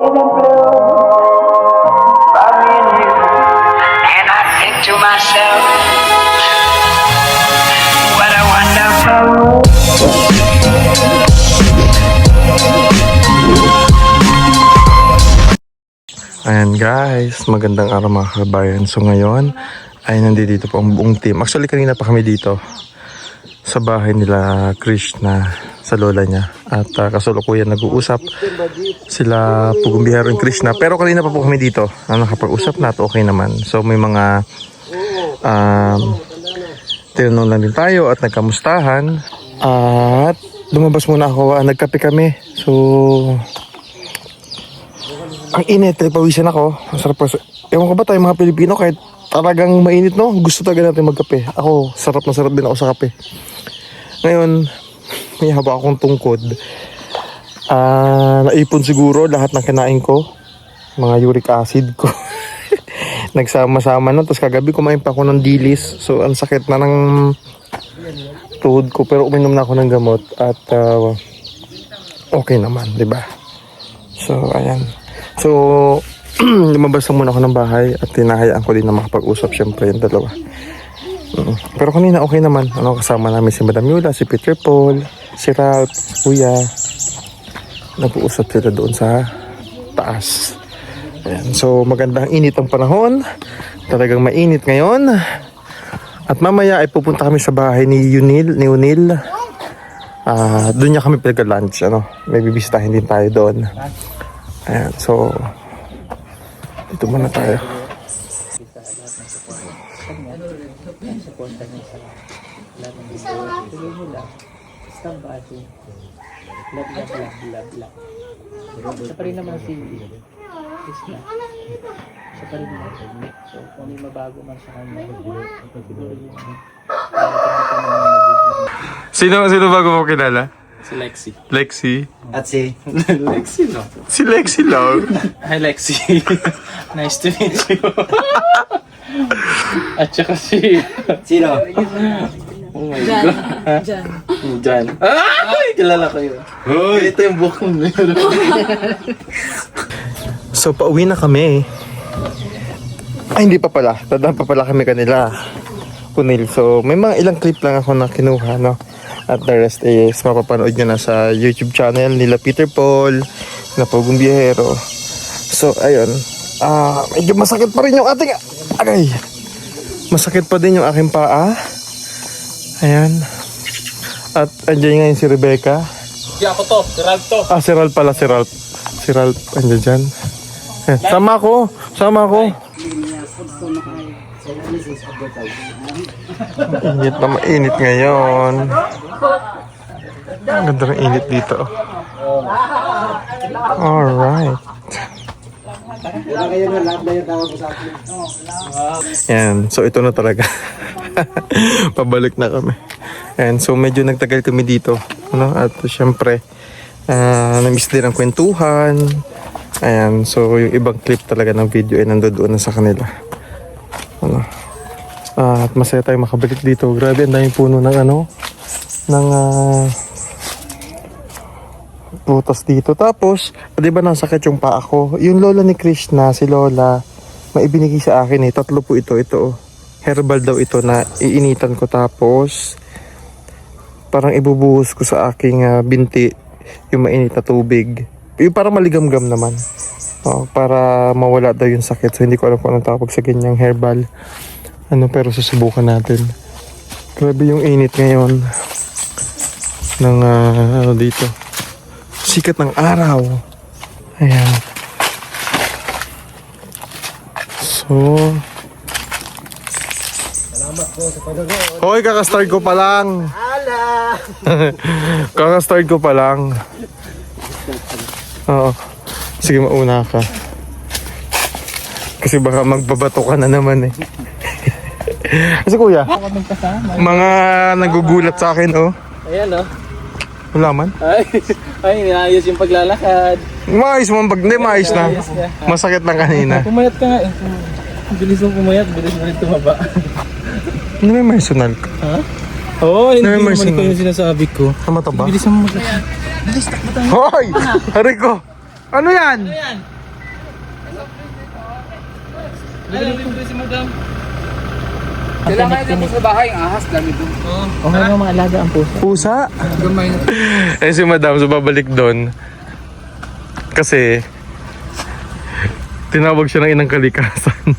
And I think to myself, what a wonderful world. Ayan guys, magandang araw mga kabayan. So ngayon ay nandito po ang buong team. Actually kanina pa kami dito sa bahay nila Krishna, sa lola niya. At kasalukuyan nag-uusap sila Pugumbihero and Krishna. Pero kanina pa po kami dito. Nakapag-usap na at okay naman. So may mga tinanong lang din tayo at nagkamustahan. At lumabas muna ako. Nagkape kami. So ang init, pawisan ako. Ang sarap po. Ewan ko ba tayo mga Pilipino, kahit talagang mainit, no? Gusto talaga natin magkape. Ako, sarap na sarap din ako sa kape. Ngayon, may haba akong tungkod. Naipon siguro lahat ng kinain ko. Mga uric acid ko. Nagsama-sama na. Tapos kagabi kumain pa ako ng dilis. So, ang sakit na ng tuhod ko. Pero uminom na ako ng gamot. At okay naman, di ba? So, ayan. So, lumabas na muna ako ng bahay at tinahayaan ko din na makapag-usap syempre yung dalawa. Pero kanina okay naman. Kasama namin si Madam Yula, si Peter Paul, si Ralph, Kuya. Nag-uusap sila doon sa taas. Ayan. So, magandang init ang panahon. Talagang mainit ngayon. At mamaya ay pupunta kami sa bahay ni Unil. Doon niya kami pinag-lunch. May bibisitahin din tayo doon. Ayan, so dito muna tayo. Siya pa rin naman si Krishna. Siya pa rin naman. So kung may mabago man sa kanya, siguro yung Sino bago mo kilala? si Lexi. Lexi? At si Lexi, no? Si Lexi lang. Hi, Lexi. Nice to meet you. At saka si... sino? Oh my God. Jan. Ay, kilala ko yun. Ito yung buhok mo. So pauwi na kami. Ay hindi pa pala. Dadaan pa pala kami kanila. Kunil. So may mga ilang clip lang ako na kinuha, no? At the rest is mapapanood nyo na sa YouTube channel nila Peter Paul, na Pugumbihero. So ayun, medyo masakit pa rin yung ating agay. Masakit pa din yung aking paa. Ayan. At andyan ngayon si Rebecca. Di ako to, si Ralph to. Si Ralph pala, si Ralph. Si Ralph, andyan dyan. Ayan. Sama ko. Init na mainit ngayon. Ang ganda ng init dito. Alright. Yan. So ito na talaga. Pabalik na kami. And so medyo nagtagal kami dito. At syempre, na-miss din ang kwentuhan. Ayan. So yung ibang clip talaga ng video ay nandoon na sa kanila. At masaya tayo makabalik dito. Grabe, ang daming puno ng putas dito. Tapos, di ba nasakit yung paa ko? Yung lola ni Krishna, si Lola, may ibinigay sa akin 3 po ito. Herbal daw ito na iinitan ko, tapos parang ibubuhos ko sa aking binti yung mainit na tubig. Yung parang maligamgam naman. Para mawala daw yung sakit. So hindi ko alam kung anong tawag sa ganyang herbal. Pero susubukan natin. Grabe yung init ngayon ng dito. Sikat ng araw. Ayan. So, salamat po sa panonood. Hoy, kakastart ko pa lang. Kakastart ko pa lang. Oo. Sige, mauna ka. Kasi baka magbabato ka na naman eh. Kasi kuya, mga nagugulat sa akin, Ayan, Wala man. Ay, inaayos yung paglalakad. Maayos mo, hindi maayos na. Masakit lang kanina. Pumayat ka nga eh. Bilis mong pumayat, bilis mo rin tumaba. Ano may personal ka? Ha? Oo, hindi May naman mercy ito na. yung sinasabi ko. Tama to ba? Bilis mo mag- Bilis, takbo tayo. Hoy! Hari ko! Ano yan? Ayan. Kailangan ito po sa bahay, ang ahas, dami doon. O ngayon mga alaga ang pusa. Pusa? Gamay na. Eh si madam, so babalik doon. Kasi, tinawag siya ng inang kalikasan.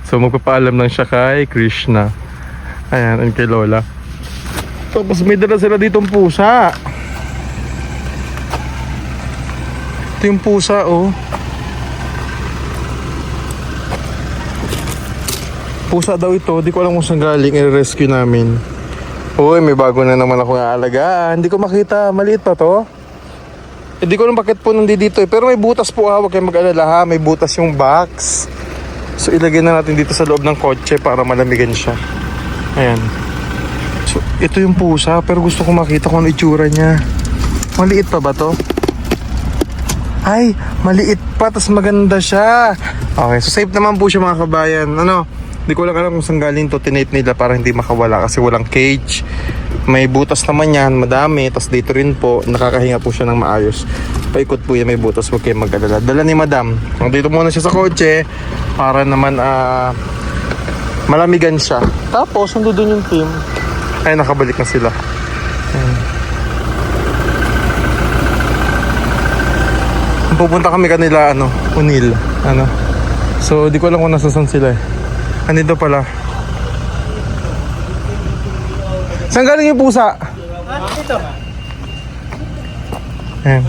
So magpapaalam lang siya kay Krishna. Ayan, and kay Lola. Tapos may dala sila ditong pusa. Ito yung pusa, oh. Pusa daw ito, di ko alam kung saan galing, i-rescue namin. Uy, may bago na naman akong aalagaan. Hindi ko makita, maliit pa to. Hindi ko alam bakit po nandito eh. Pero may butas po, huwag kayong mag-alala ha. May butas yung box. So ilagay na natin dito sa loob ng kotse para malamigan siya. Ayan. So ito yung pusa, pero gusto ko makita kung ano itsura niya. Maliit pa ba to? Ay, maliit pa, tas maganda siya. Okay, so safe naman po siya mga kabayan. Ano? Hindi ko lang alam kung saan galing to, tinate nila para hindi makawala kasi walang cage. May butas naman yan, madami. Tapos dito rin po, nakakahinga po siya ng maayos. Paikot po yan, may butas, huwag kayong mag-alala. Dala ni madam. Dito muna siya sa kotse para naman malamigan siya. Tapos, nandun yung team. Ay, nakabalik na sila. Ayan. Pupunta kami kanila, Unil. So, di ko alam kung nasasan sila eh. Andito pala. Saan galing yung pusa? Dito. Ayan.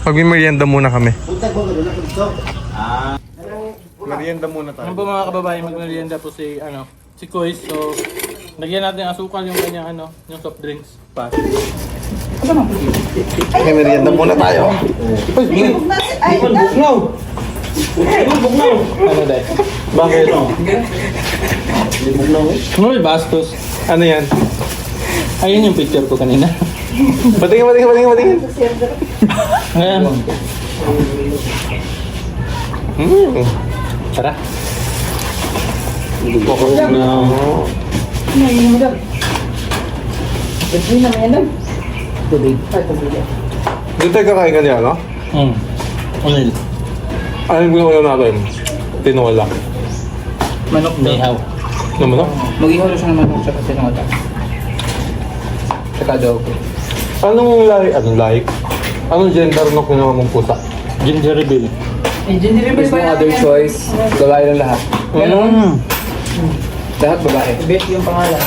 Mag-merienda muna kami. Merienda muna tayo. Ano po mga kababayan, magmerienda po si Kuis. So, lagyan natin asukal yung kanyang yung soft drinks. Okay, merienda muna tayo. Ano dahil? Bakit? Ano yung bastos? Ano yan? Ayun yung picture ko kanina. Patingin. Ayan. Tara. Dito tayo kakain kanina, no? Unil. Ano yung ginawa natin? Tinola. Manok nihaw. Ano mo, no? Mag-ihalo siya naman sa kasi ng otak. Saka daw ko. Anong like? Anong gender no kinuha mong pusa? Ginger reveal. There's no other choice. Babae lang lahat. Lahat babae. Bet yung pangalan.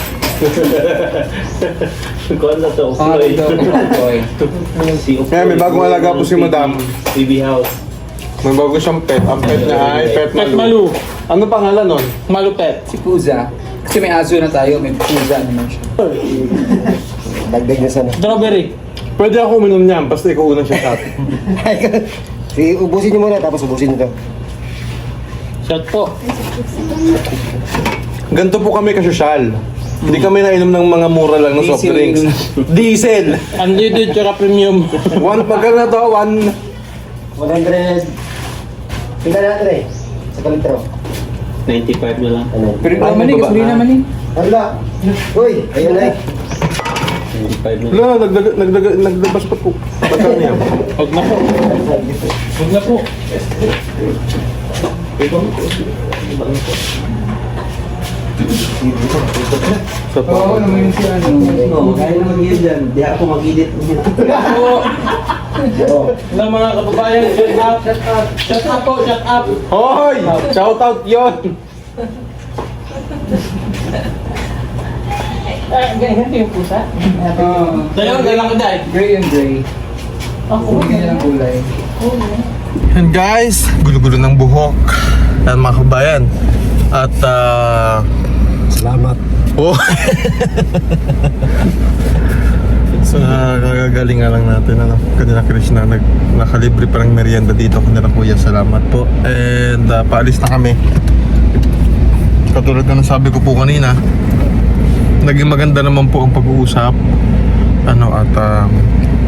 Pangalan daw. Joy. Kaya may bagong alaga po si madam. Baby house. May bago siyang pet. Ang pet niya ay Pet Pet Malu. Malu. Ano pangalan nun? Malupet. Si Puza. Kasi may aso na tayo, may Puza naman siya. Dagdag na sana. Strawberry. Pwede ako uminom niyan, basta ikaw unang siya shot. Sige, ubusin niyo muna, tapos ubusin niyo to. Shot po. Ganito po kami kasosyal. Hindi kami nainom ng mga mura lang na soft Diesel. drinks. Diesel! Unleaded tsaka premium. Magkano na to? 100. Tingnan natin eh. Sa kalitro. 95 na lang. Ano? Pero naman eh, free naman eh. Hala! Uy! Ayun na eh. 95 na lang. Wala, nagdabas pa po. Magkano yan? Huwag na po. Huwag na po. Sa po. Oo, naman yung si Kaya naman yun dyan. Di ako mag-edit. Na mga kababayan, shut up, shut up. Shut up po, shut up. Hoy! Shout out yun! Ganyan yung pusa. Dalawa, dalawa ko dahil. Gray and gray. Ako. Ganyan ang kulay. And guys, gulo-gulo ng buhok. Yan mga kabayan. At Salamat. oh. So kagagaling nga lang natin kanila Krishna nakalibre parang merienda dito kanila kuya, salamat po. And paalis na kami. Katulad na sabi ko po kanina, naging maganda naman po ang pag-uusap at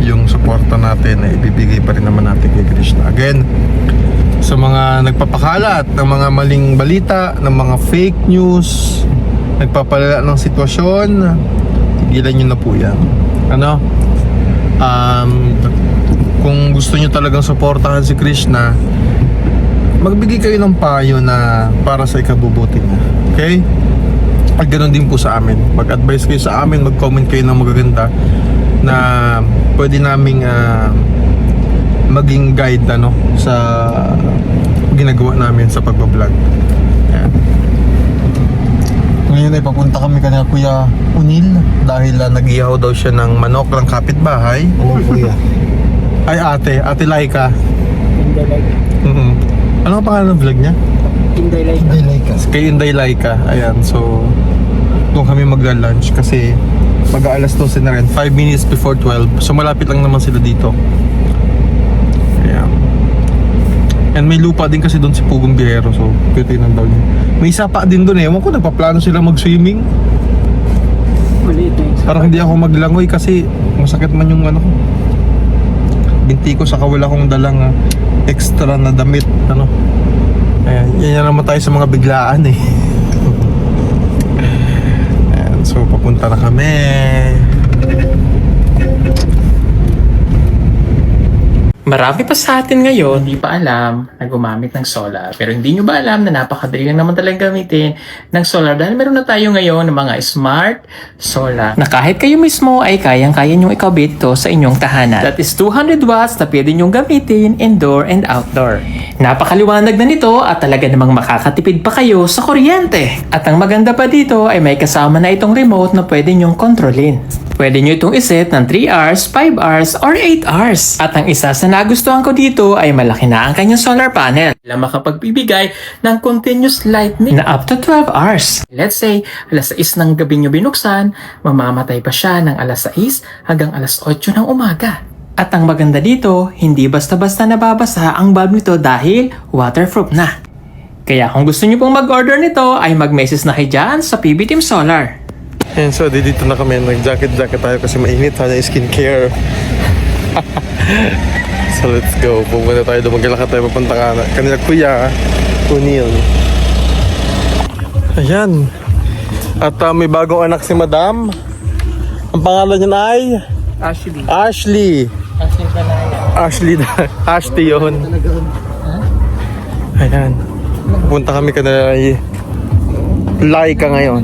yung suporta natin ay ibibigay pa rin naman natin kay Krishna. Again, sa mga nagpapakalat ng mga maling balita, ng mga fake news, nagpapalala ng sitwasyon, tigilan nyo na po yan. Kung gusto nyo talagang suportahan si Krishna, magbigay kayo ng payo na para sa ikabubuti niya. Okay? At ganoon din po sa amin. Mag-advise kayo sa amin, mag-comment kayo ng magaganda na pwede naming maging guide sa ginagawa namin sa pagbablog. Ayan. Ngayon ay papunta kami kanina Kuya Unil dahil nag-ihaw daw siya ng manok ng kapitbahay. Ano kuya? Ay ate Laika. Inday Laika. Ano ang pangalan ng vlog niya? Inday Laika. Hindi like ka. Kay Inday Laika. Ayan, so doon kami magla-lunch kasi mag-aalas 12 na rin, 5 minutes before 12. So malapit lang naman sila dito. Ayan. And may lupa din kasi doon si Pugong Biyahero, so titinan daw niya. May sapa din doon, ewan ko, nagpaplano sila mag-swimming. Maliit na yung Parang hindi ako maglangoy kasi masakit man yung binti ko, saka wala akong dalang extra na damit. Ayan, yan naman tayo sa mga biglaan eh. Ayan, so papunta na kami. Marami pa sa atin ngayon hindi pa alam na gumamit ng solar. Pero hindi nyo ba alam na napakadali lang naman talagang gamitin ng solar dahil meron na tayo ngayon ng mga smart solar na kahit kayo mismo ay kayang-kaya nyong ikabit to sa inyong tahanan. That is 200 watts na pwede nyong gamitin indoor and outdoor. Napakaliwanag na nito at talaga namang makakatipid pa kayo sa kuryente. At ang maganda pa dito ay may kasama na itong remote na pwede nyong kontrolin. Pwede nyo itong iset ng 3 hours, 5 hours, or 8 hours. At ang isa sa nagustuhan ko dito ay malaki na ang kanyang solar panel na makapagbibigay ng continuous lightning na up to 12 hours. Let's say, alas 6 ng gabi nyo binuksan, mamamatay pa siya ng alas 6 hanggang alas 8 ng umaga. At ang maganda dito, hindi basta-basta nababasa ang bulb nito dahil waterproof na. Kaya kung gusto nyo pong mag-order nito ay mag-message na kayo dyan sa PB Team Solar. Ayan, so dito na kami, nag-jacket tayo kasi mainit, yung skincare. So let's go, pumunta tayo doon, maglalakad tayo papunta kanila Kuya Unil. Ayan. At may bagong anak si Madam. Ang pangalan niya ay Ashley. Ashley. Ashley Banaya. Ashley yun. Ayan. Pupunta kami kanila Laika ngayon.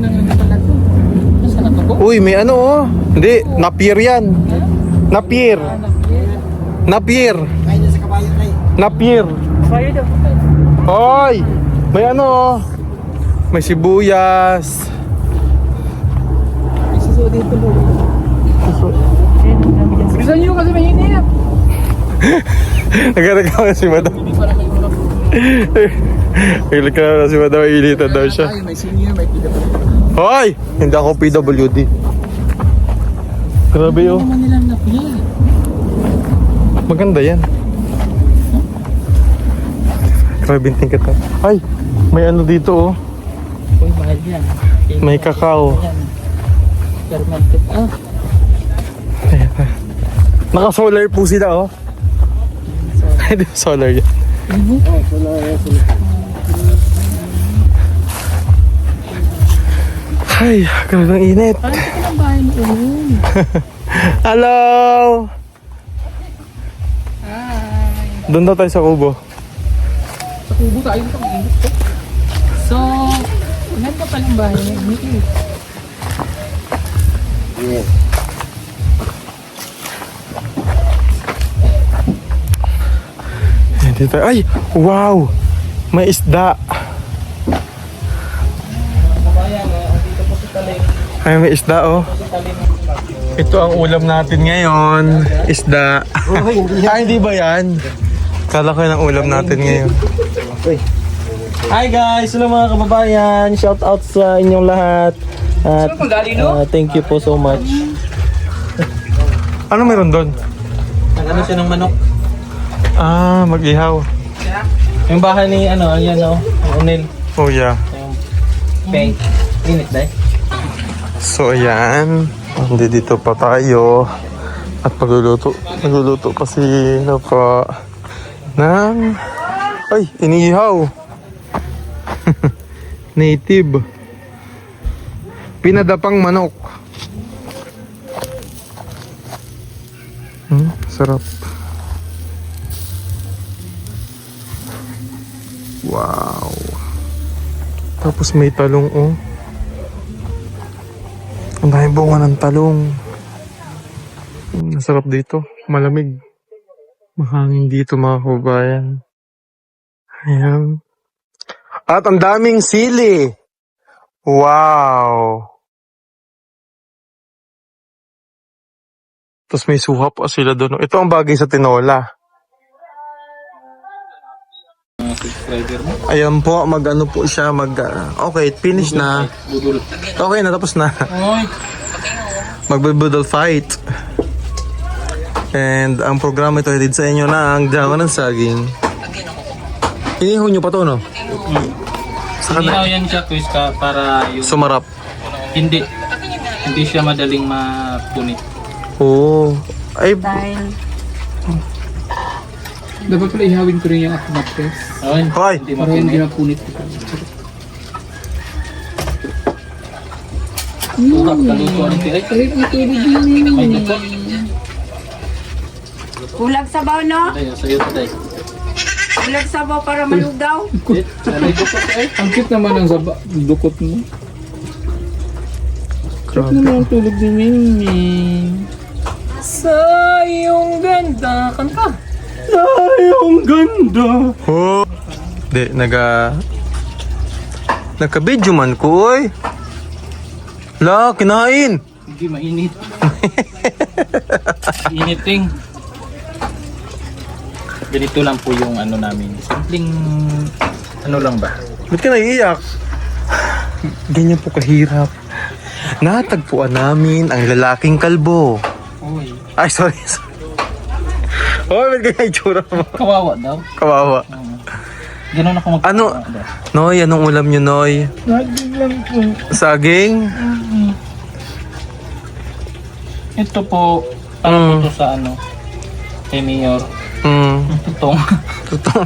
Saan na to? Uy, may Hindi, Napier yan. Napier. Napier. Fire daw. Hoy! May may sibuyas. Isuso dito mo. Gusto nyo kasi mainit. Nagkakagawa si Madam. Nagkakagawa si Madam, ilitan daw siya. May senior, may PWD. Hoy! Hindi ako PWD. Grabe Hindi naman nilang napili. Maganda yan. Grabe yung tingkat. Ay! May dito Uy, mahal yan. May kakao. Yan. Fermented. Naka-solar po sila Hindi solar yan. Ay, grabe ang init. Parang ito ng bahay ni Ulun. Hello! Doon daw tayo sa kubo. Sa kubo tayo ito ang init ko. So, ganda pa ng bahay niya. Init. Dito. Ay! Wow! May isda. Ay, may isda Ito ang ulam natin ngayon. Isda. Hindi ba yan? Kala ko yan ang ulam natin ngayon. Hi guys! Hello mga kababayan! Shout out sa inyong lahat. At thank you po so much. Ano meron doon? Nag-ano siya ng manok? Mag-ihaw. Yung bahay ni ayan Unil. Oh yeah. Pink. Init dahil. So ayan. Dito pa tayo. At magluluto pa si ng inihaw. Native. Pinadapang manok. Sarap. Wow. Tapos may talong, oh. Ang daming bunga ng talong. Masarap dito. Malamig. Mahangin dito, mga kababayan. Ayan. At ang daming sili. Wow. Tapos may suha pa sila doon. Ito ang bagay sa tinola. Ayan po, mag-ano po siya, okay, finish na. Okay na, tapos na. Magbibudol fight. And ang programa ito hatid sa inyo na ang dawa ng saging. Inihaw nyo pa to, no? Inihaw yan siya, Chris, para yung... Sumarap. Hindi siya madaling mapunit. Oo. Ay, Dapat pala ihawin ko rin yung ako na-press. Ay, hoy! hindi Para hindi mapunit. mapunit ko. Kaluto ang ay, Kahit matulog yun. may duko. Kulag sabaw, no? Ay, sa'yo taday. Kulag sabaw para malugaw. May duko ay. Ang cute naman ang dukot mo. Cute naman ang tulog ni Mingming. Sa iyong ganda, kanta. Ang ganda. Oh. Di, nagka-video man ko, oy. La, kinain. Hindi mainit. Initing. Ganito lang po yung ano namin. Simpleng ano lang ba? Ba't ka naiiyak? Ganyan po kahirap. Natagpuan namin ang lalaking kalbo. Uy. Ay, sorry. Oh, ba't ganyan yung tsura mo? Kawawa daw. Kawawa. Ganun ako mag- Ano? Noy, anong ulam nyo, Noy? Saging lang po. Saging? Ito po, para po to sa ano, kay Mayor. Tutong. Totoo.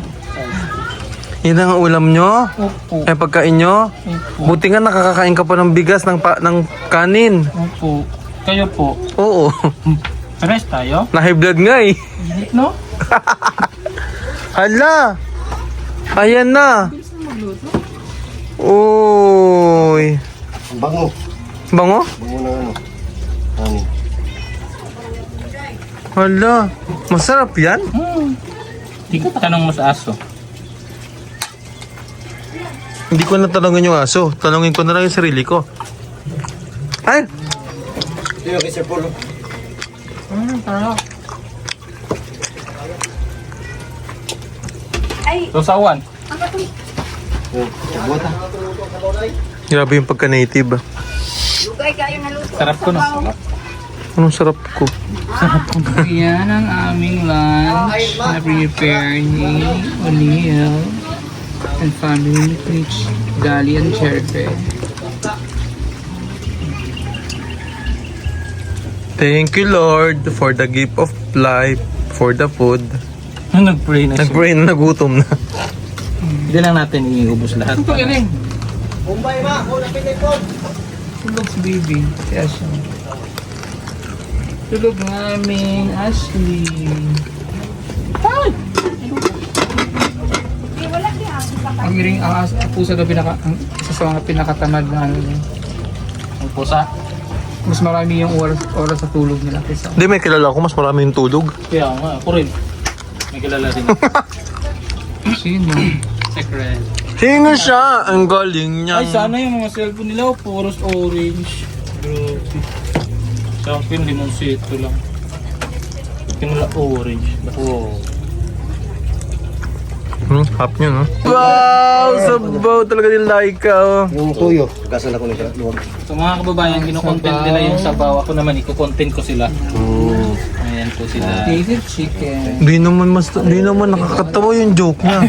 Yan ang ulam nyo? Opo. Ay, pagkain nyo? Opo. Buti nga nakakakain ka pa ng bigas, ng kanin. Opo. Kayo po. Oo. Pares tayo? Na-high blood nga eh. No? Hala! Ayan na! Uy! Bango. Bango? Bango na ano. Hangin. Hala! Masarap yan? Hindi ka tanong mo sa aso. Hindi ko na tanongin yung aso. Tanongin ko na lang yung sarili ko. Ay! Ito yung kay Sir Polo. Susawan. Buhat ha. Grabe yung pagka-native. Lugay kayo na luto. Sarap ko no. Anong sarap ko? Yan ang aming lunch na prepare ni O'Neil and family Rich, Gali and Cherpe. Thank you, Lord, for the gift of life, for the food. Nag-pray na siya. Nag-pray na, nagutom na. Hindi lang natin iubos lahat. Ito yan eh. Tulog si baby. Si Ashley. Tulog namin, Ashley. Ang miring ang pusa daw isa sa mga pinakatamad na ano niya. Ang pusa. Mas marami yung oras sa tulog nila kaysa. Hindi, may kilala ko, mas marami yung tulog. Kaya nga, ako rin. May kilala rin. Sino? Secret. Sino siya? Ang galing niya. Ay, sana yung mga cellphone nila, puros orange. Grabe. Sa akin, limonsito lang. Kinula orange. Wow. Hap nyo, no? Wow! Sabaw talaga ni Laika, oh. Yung tuyo. Kasal ako nito. Luwag. So mga kababayan, kinokontent nila yung sabaw. Ako naman, iko-content ko sila. Ayan po sila. Dated chicken. Di naman nakakatawa yung joke niya.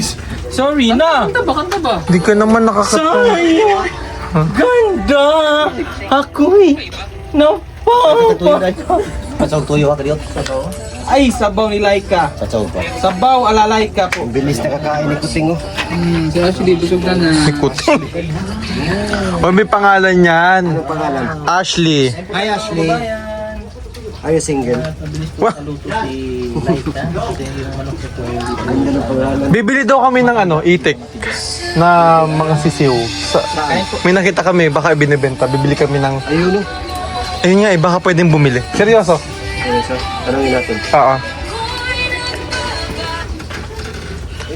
Sorry na! Kanta ba? Di ka naman nakakatawa. Sayang! Ganda! Ako'y napapa! Sasaw tuyo ka kariot. Ay, sabaw ni Laika. Sasaw pa. Sabaw ala Laika po. Ang bilis na kakain ni Kuting oh. Si Ashley, busog na na. Kuting. O, may pangalan yan. Ano pangalan? Ashley. Hi Ashley. Are you single? Mabilis po sa luto si light kasi yung manok ko hindi Bibili daw kami ng itik na mga sisiw. May nakita kami, baka binibenta. Bibili kami ng... Ayun, no? Ayun nga, baka pwedeng bumili. Seryoso? Ayun, sir. Tanongin natin. Oo.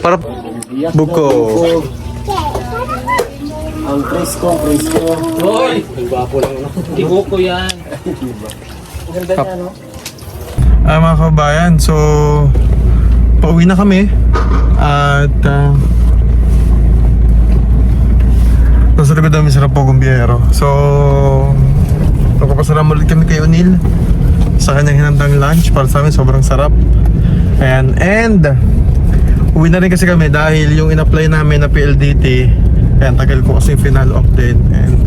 Para... Buko. Ang presko. Hoy! Hindi ko yan. Ganda niya, no? Mga kabayan, so pauwi na kami at nasa likod namin sa Pogong Biyahero. So magpapasalamat ulit kami kay O'Neil sa kanyang hinandang lunch para sa amin, sobrang sarap. Ayan, and uwi na rin kasi kami dahil yung in-apply namin na PLDT, ayan, tagal ko kasi yung final update and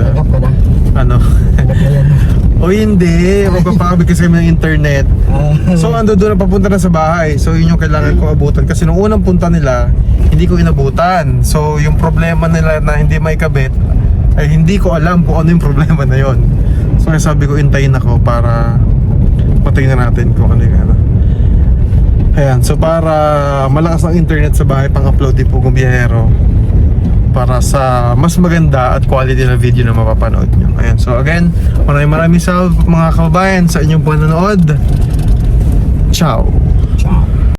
o hindi, magpapakabit kasi kami ng internet. So ando doon na papunta na sa bahay. So yun yung kailangan ko abutan. Kasi nung unang punta nila, hindi ko inabutan. So yung problema nila na hindi may kabit, ay hindi ko alam kung ano yung problema na yon. So kaya sabi ko, intayin ako para patingnan natin kung ano yung ano. Ayan, so para malakas ang internet sa bahay, pang-upload din po kung biyahero para sa mas maganda at quality na video na mapapanood nyo. Ayan, so again, maraming salamat mga kababayan sa inyong panonood. Ciao!